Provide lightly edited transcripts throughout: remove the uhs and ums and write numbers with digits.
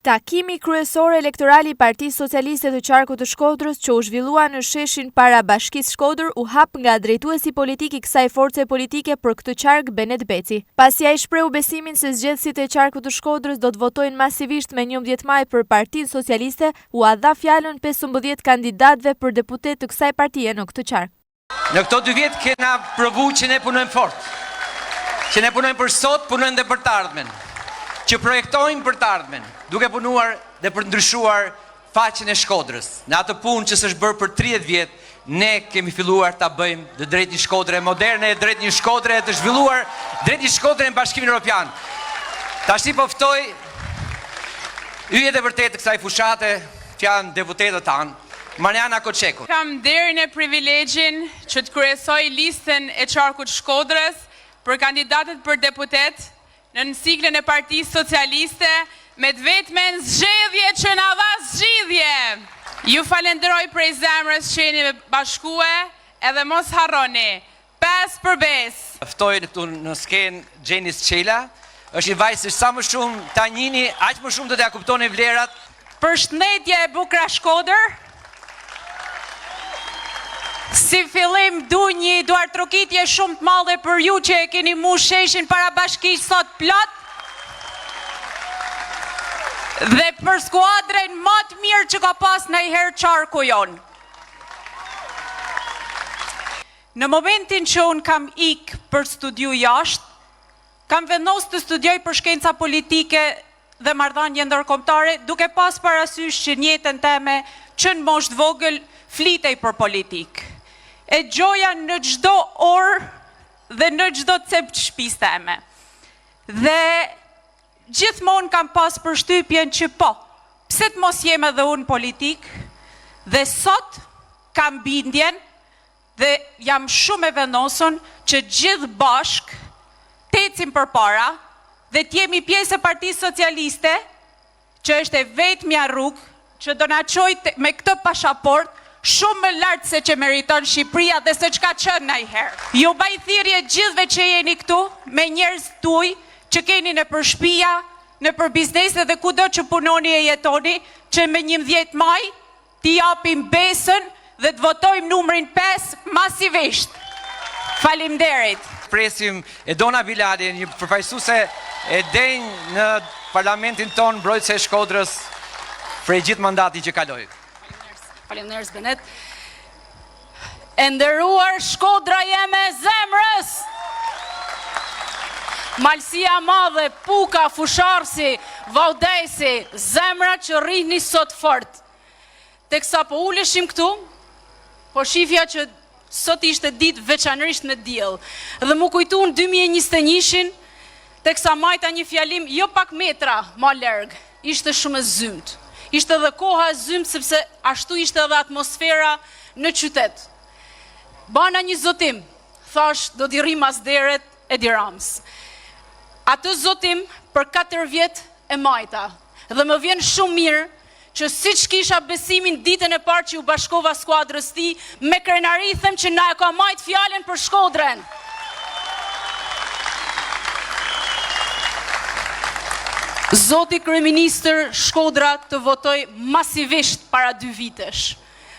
Takimi kryesor elektoral I Partisë Socialiste të Qarkut të Shkodrës që u zhvillua në sheshin para Bashkisë Shkodër u hap nga drejtuesi politik I kësaj force politike për këtë qark Benet Beci. Pasi ai shprehu besimin se zgjedhësit e Qarkut të Shkodrës do të votojnë masivisht me 11 maj për Partinë Socialiste, u dha fjalën 15 kandidatëve për deputet të kësaj partie në këtë qark. Në këto 2 vjet kena provu që ne punojmë fort. Që ne punojmë për sot, punojmë dhe për të ardhmen. Që projektojmë për të ardhmen, duke punuar dhe për të ndryshuar faqen e Shkodrës. Në atë punë që s'është bërë për 30 vjet, ne kemi filluar ta bëjmë dhe drejt një Shkodre moderne, drejt një Shkodre të zhvilluar, drejt një Shkodre në Bashkimin Evropian. Tashi po ftoj yjet e vërtet të kësaj fushate, që janë deputetët tanë, Mariana Koçekun. Kam nderin e privilegjin që të kryesoj listën e Qarkut Shkodrës për kandidatët për deputet në siklën e Partisë Socialiste me të vetmen zgjedhje që na dha zgjidhje. Ju falenderoj prej zemrës që jeni bashkue edhe mos harroni. 5 për besë. Ftoj këtu në skenë Gjenis Qela, është një vajzë që sa më shumë ta njihni, aq më shumë do t'ja kuptoni vlerat. Përshëndetje e bukura Shkodër. Si fillim du një duartrokitje shumë të madhe për ju që e keni mu sheshin para Bashkisë sot plot dhe për skuadren më të mirë që ka pas ndonjëherë qarku jon. Në momentin që unë kam ikë për studiu jashtë, kam vendos të studioj për shkenca politike dhe marrëdhënie ndërkombëtare, duke pas parasysh që në jetën time që në moshë të vogël flitej për politikë. E gjoja në çdo orë dhe në çdo cep të shtëpisë time. Dhe gjithmonë kam pas përshtypjen që po, pse të mos jem edhe unë politik, dhe sot kam bindjen dhe jam shumë e vendosur që gjithë bashk të ecim përpara dhe të jemi pjesë e Partisë Socialiste, që është e vetmja rrugë që do na çojë me këtë pashaport shumë më lartë se që meriton Shqipëria dhe se që ka qënë ndonjëherë. Ju baj thirrje gjithve që jeni këtu, me njerëz tuaj që keni në për shtëpia, në për biznese dhe kudo që punoni e jetoni, që me 11 maj t'i japim besën dhe të votojmë numrin 5 masivisht. Faleminderit. Presim Edona Bilali, një përfaqësuese e denjë në parlamentin ton, mbrojtëse e Shkodrës prej gjithë mandati që kaloi. Faleminderit Benet. E nderuar Shkodra jeme zemrës. Malësia madhe, Puka, Fusharsi, Vaudesi, zemra që rrihni sot fort. Teksa po uleshim këtu, po shifja që sot ishte ditë veçanërisht me diell. Dhe mu kujtu në 2021-shin, teksa majta një fjalim jo pak metra ma larg, ishte shumë e zymt. Ishte edhe koha e zymt sepse ashtu ishte edhe atmosfera në qytet. Bana një zotim, thash do t'i rrim as deret e dirams. Atë zotim për 4 vjet e majta. Dhe më vjen shumë mirë që siç kisha besimin ditën e parë që u bashkova skuadrës ti, me krenari them që na e ka majt fjalën për Shkodrën. Zoti kryeministër, Shkodra të votoj masivisht para 2 vitesh.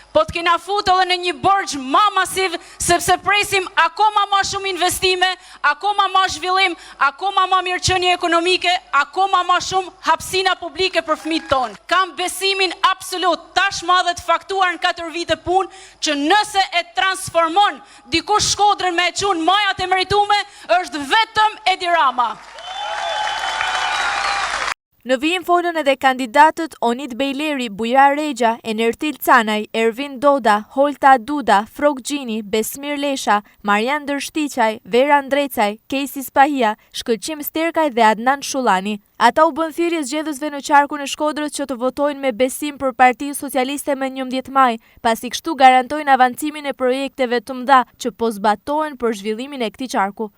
Po të kena futur edhe në një borxh më masiv, sepse presim akoma më shumë investime, akoma më zhvillim, akoma më mirëqenie ekonomike, akoma më shumë hapësina publike për fëmijët tonë. Kam besimin absolut, tashmë edhe të faktuar në 4 vite punë, që nëse e transformon dikush Shkodrën me e çun majat e meritume, është vetëm Edi Rama. Në vijim folën edhe kandidatët Onit Bejleri, Bujar Rexha, Enertil Canaj, Ervin Doda, Holta Duda, Frog Gjini, Besmir Lesha, Marian Dërshtiqaj, Vera Ndrecaj, Kejsi Spahia, Shkëlqim Sterkaj dhe Adnan Shullani. Ata u bën thirrje zgjedhësve në qarkun e Shkodrës që të votojnë me besim për Partinë Socialiste me 11 maj, pasi kështu garantojnë avancimin e projekteve të mëdha që po zbatohen për zhvillimin e këtij qarku.